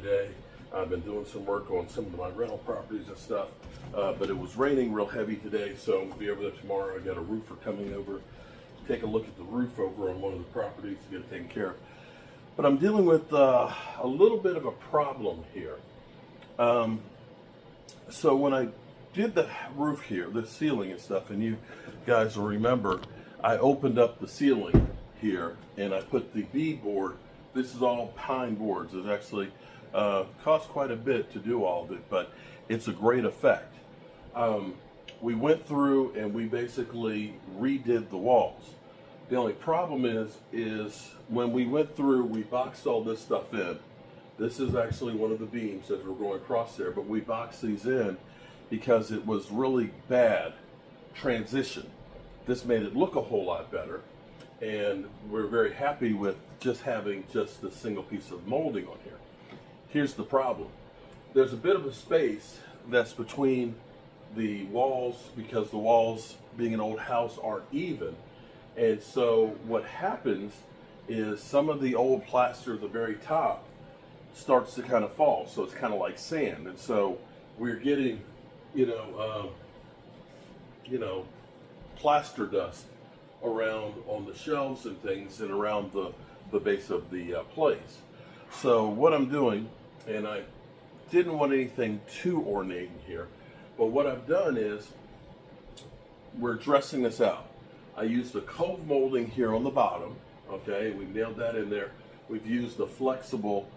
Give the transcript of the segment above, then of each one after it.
today. I've been doing some work on some of my rental properties and stuff, but it was raining real heavy today, so I'll be over there tomorrow. I got a roofer coming over, take a look at the roof over on one of the properties to get it taken care of. But I'm dealing with a little bit of a problem here. So when I did the roof here, the ceiling and stuff, and you guys will remember, I opened up the ceiling here and I put the beadboard. This is all pine boards. It actually costs quite a bit to do all of it, but it's a great effect. We went through and we basically redid the walls. The only problem is when we went through, we boxed all this stuff in. This is actually one of the beams as we're going across there, but we boxed these in because it was really bad transition. This made it look a whole lot better, and we're very happy with just having just a single piece of molding on here. Here's the problem. There's a bit of a space that's between the walls because the walls, being an old house, aren't even. And so what happens is some of the old plaster at the very top starts to kind of fall. So it's kind of like sand. And so we're getting, plaster dust around on the shelves and things and around the base of the place. So what I'm doing, and I didn't want anything too ornate in here, but what I've done is we're dressing this out. I used the cove molding here on the bottom. Okay, we nailed that in there. We've used the flexible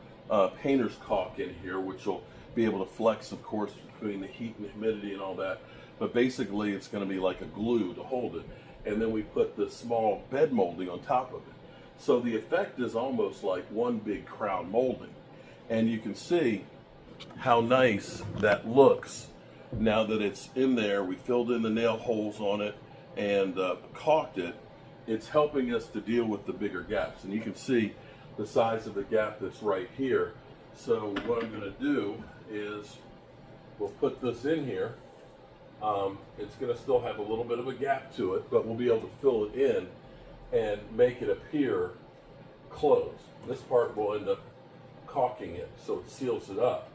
painter's caulk in here, which will be able to flex, of course, between the heat and humidity and all that. But basically, it's going to be like a glue to hold it. And then we put the small bed molding on top of it. So the effect is almost like one big crown molding. And you can see how nice that looks now that it's in there. We filled in the nail holes on it and caulked it. It's helping us to deal with the bigger gaps. And you can see the size of the gap that's right here. So what I'm going to do is we'll put this in here. It's going to still have a little bit of a gap to it, but we'll be able to fill it in and make it appear closed. This part will end up caulking it so it seals it up,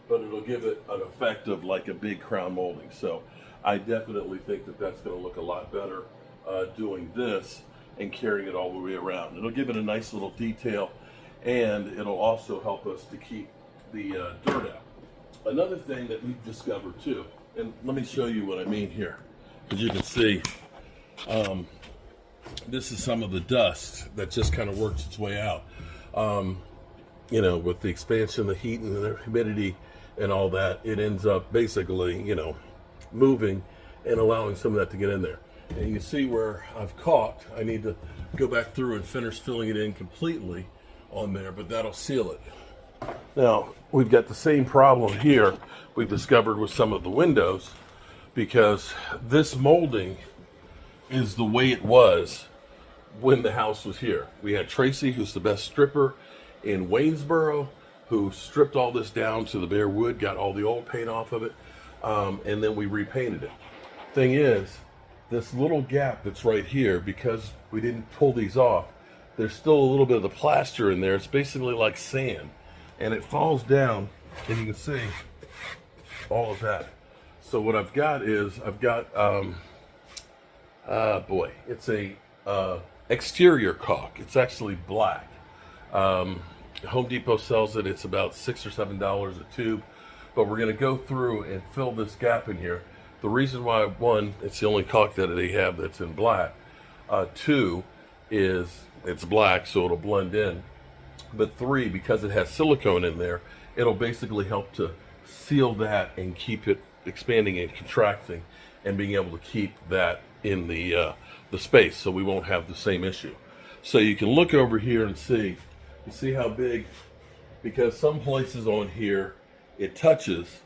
but it'll give it an effect of like a big crown molding. So I definitely think that that's going to look a lot better doing this and carrying it all the way around. It'll give it a nice little detail, and it'll also help us to keep the dirt out. Another thing that we've discovered too, and let me show you what I mean here. As you can see, this is some of the dust that just kind of works its way out. With the expansion, the heat and the humidity and all that, it ends up basically, moving and allowing some of that to get in there. And you see where I've caulked. I need to go back through and finish filling it in completely on there, but that'll seal it. Now, we've got the same problem here we've discovered with some of the windows, because this molding is the way it was when the house was here. We had Tracy, who's the best stripper in Waynesboro, who stripped all this down to the bare wood, got all the old paint off of it, and then we repainted it. Thing is, this little gap that's right here, because we didn't pull these off, there's still a little bit of the plaster in there. It's basically like sand, and it falls down, and you can see all of that. So what I've got is, it's a exterior caulk. It's actually black. Home Depot sells it. It's about $6 or $7 a tube, but we're going to go through and fill this gap in here. The reason why, one, it's the only caulk that they have that's in black. Two is it's black, so it'll blend in. But three, because it has silicone in there, it'll basically help to seal that and keep it expanding and contracting and being able to keep that in the space, so we won't have the same issue. So you can look over here and see, you see how big, because some places on here it touches,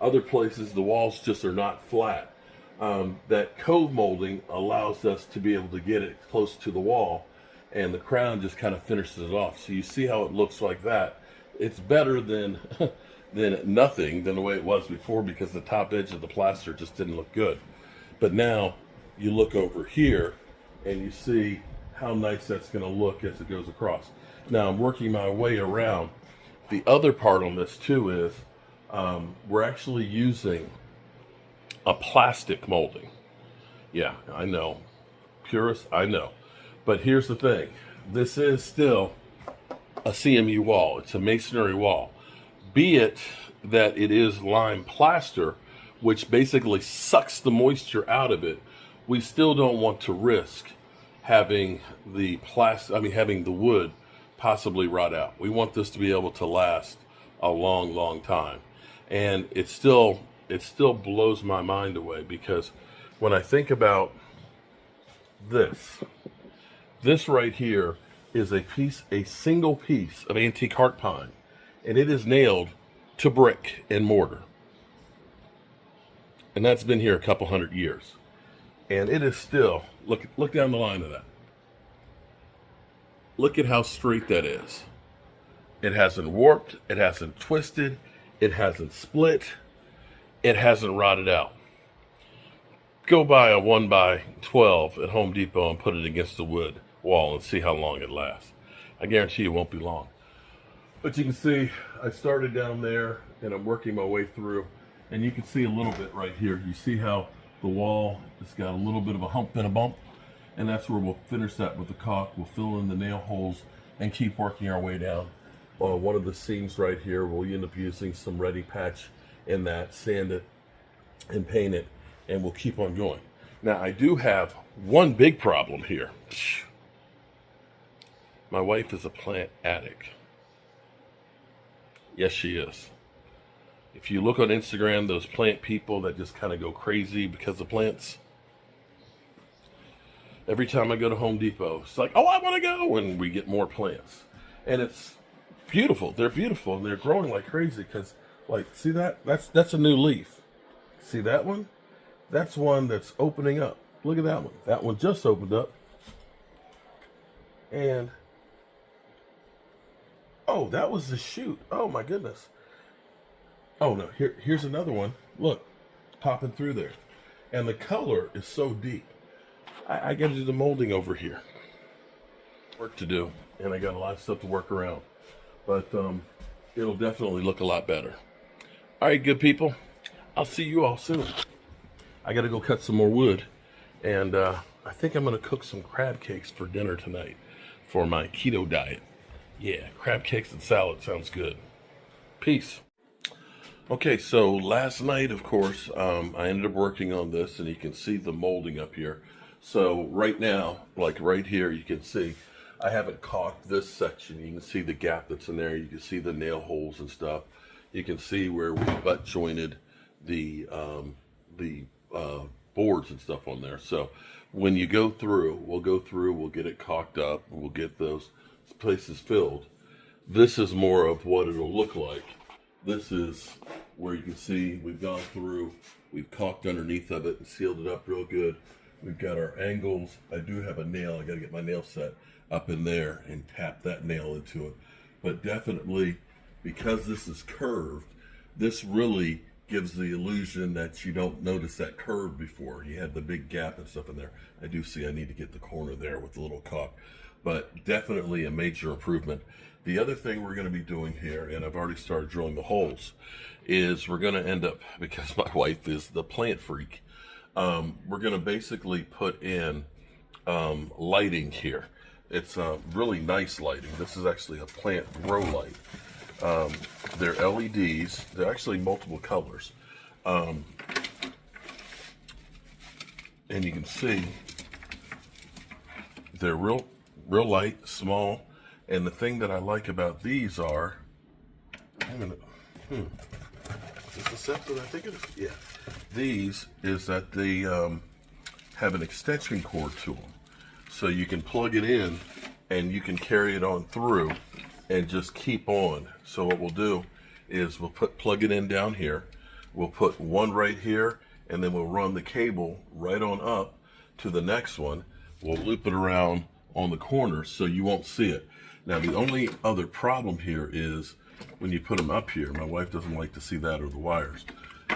other places the walls just are not flat. That cove molding allows us to be able to get it close to the wall, and the crown just kind of finishes it off. So you see how it looks like that. It's better than nothing, than the way it was before, because the top edge of the plaster just didn't look good. But now you look over here and you see how nice that's going to look as it goes across. Now I'm working my way around The other part on this too is we're actually using a plastic molding. Yeah, I know. Purist, I know. But here's the thing. This is still a CMU wall. It's a masonry wall. Be it that it is lime plaster, which basically sucks the moisture out of it, we still don't want to risk having the having the wood possibly rot out. We want this to be able to last a long, long time. And it still blows my mind away, because when I think about this right here is a single piece of antique heart pine, and it is nailed to brick and mortar. And that's been here a couple hundred years. And it is still, look down the line of that. Look at how straight that is. It hasn't warped, it hasn't twisted, it hasn't split, it hasn't rotted out. Go buy a 1x12 at Home Depot and put it against the wood wall and see how long it lasts. I guarantee it won't be long. But you can see I started down there and I'm working my way through, and you can see a little bit right here. You see how the wall has got a little bit of a hump and a bump, and that's where we'll finish that with the caulk. We'll fill in the nail holes and keep working our way down. One of the seams right here, we'll end up using some ready patch in that, sand it and paint it, and we'll keep on going. Now, I do have one big problem here. My wife is a plant addict. Yes, she is. If you look on Instagram, those plant people that just kind of go crazy because of plants. Every time I go to Home Depot, it's like, oh, I want to go, and we get more plants. And it's beautiful. They're beautiful, and they're growing like crazy because, like, see that? That's a new leaf. See that one? That's one that's opening up. Look at that one. That one just opened up. And, oh, that was the shoot. Oh, my goodness. Oh, no, here's another one. Look, popping through there. And the color is so deep. I got to do the molding over here. Work to do, and I got a lot of stuff to work around. But it'll definitely look a lot better. All right, good people. I'll see you all soon. I got to go cut some more wood. And I think I'm going to cook some crab cakes for dinner tonight for my keto diet. Yeah, crab cakes and salad sounds good. Peace. Okay, so last night, of course, I ended up working on this, and you can see the molding up here. So right now, like right here, you can see I haven't caulked this section. You can see the gap that's in there. You can see the nail holes and stuff. You can see where we butt jointed the boards and stuff on there. So when you go through, we'll get it caulked up, we'll get those places filled. This is more of what it'll look like. This is where you can see we've gone through, we've caulked underneath of it and sealed it up real good. We've got our angles. I do have a nail. I got to get my nail set up in there and tap that nail into it. But definitely, because this is curved, this really gives the illusion that you don't notice that curve before. You had the big gap and stuff in there. I do see I need to get the corner there with the little caulk. But definitely a major improvement. The other thing we're going to be doing here, and I've already started drilling the holes, is we're going to end up, because my wife is the plant freak, we're going to basically put in lighting here. It's really nice lighting. This is actually a plant grow light. They're LEDs. They're actually multiple colors. And you can see they're real light, small. And the thing that I like about these are, is this a set that I think it is? Yeah. These is that they have an extension cord to them. So you can plug it in and you can carry it on through and just keep on. So what we'll do is we'll plug it in down here. We'll put one right here, and then we'll run the cable right on up to the next one. We'll loop it around on the corner so you won't see it. Now, the only other problem here is when you put them up here, my wife doesn't like to see that or the wires.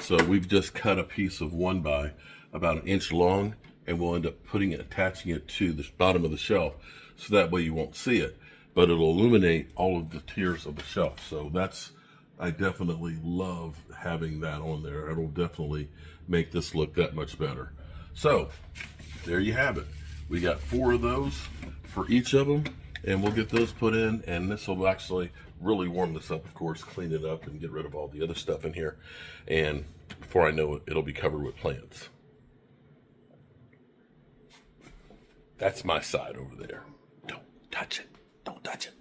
So we've just cut a piece of 1x about 1 inch long, and we'll end up attaching it to the bottom of the shelf, so that way you won't see it. but it'll illuminate all of the tiers of the shelf. So I definitely love having that on there. It'll definitely make this look that much better. So there you have it. We got 4 of those for each of them, and we'll get those put in, and this will actually really warm this up, of course, clean it up and get rid of all the other stuff in here. And before I know it, it'll be covered with plants. That's my side over there. Don't touch it. Don't touch it.